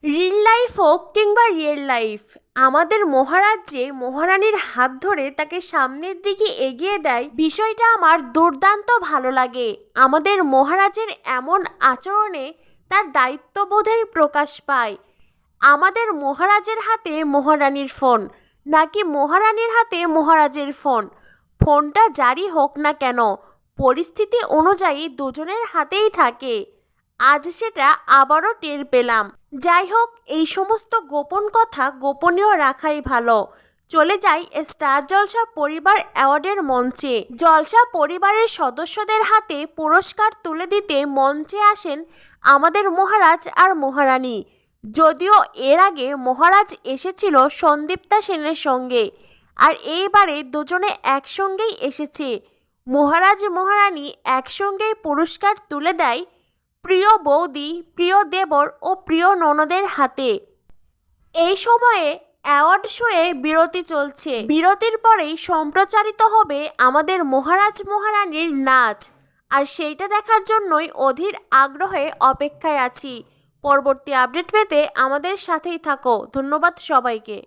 Reel life হোক কিংবা real life, আমাদের মহারাজ্যে মহারানীর হাত ধরে তাকে সামনের দিকে এগিয়ে দেয়, বিষয়টা আমার দুর্দান্ত ভালো লাগে। আমাদের মহারাজের এমন আচরণে তার দায়িত্ববোধের প্রকাশ পায়। আমাদের মহারাজের হাতে মহারানীর ফোন, নাকি মহারানীর হাতে মহারাজের ফোন, ফোনটা জারি হোক না কেন, পরিস্থিতি অনুযায়ী দুজনের হাতেই থাকে। আজ সেটা আবারও টের পেলাম। যাই হোক, এই সমস্ত গোপন কথা গোপনীয় রাখাই ভালো। চলে যাই স্টার জলসা পরিবার অ্যাওয়ার্ডের মঞ্চে। জলসা পরিবারের সদস্যদের হাতে পুরস্কার তুলে দিতে মঞ্চে আসেন আমাদের মহারাজ আর মহারানী। যদিও এর আগে মহারাজ এসেছিল সন্দীপ্তা সেনের সঙ্গে, আর এইবারে দুজনে একসঙ্গেই এসেছে। মহারাজ মহারানী একসঙ্গেই পুরস্কার তুলে দেয় প্রিয় বৌদি, প্রিয় দেবর ও প্রিয় ননদের হাতে। এই সময়ে অ্যাওয়ার্ড শোয়ে বিরতি চলছে। বিরতির পরেই সম্প্রচারিত হবে আমাদের মহারাজ মহারানীর নাচ, আর সেইটা দেখার জন্যই অধীর আগ্রহে অপেক্ষায় আছি। পরবর্তী আপডেট পেতে আমাদের সাথেই থাকো। ধন্যবাদ সবাইকে।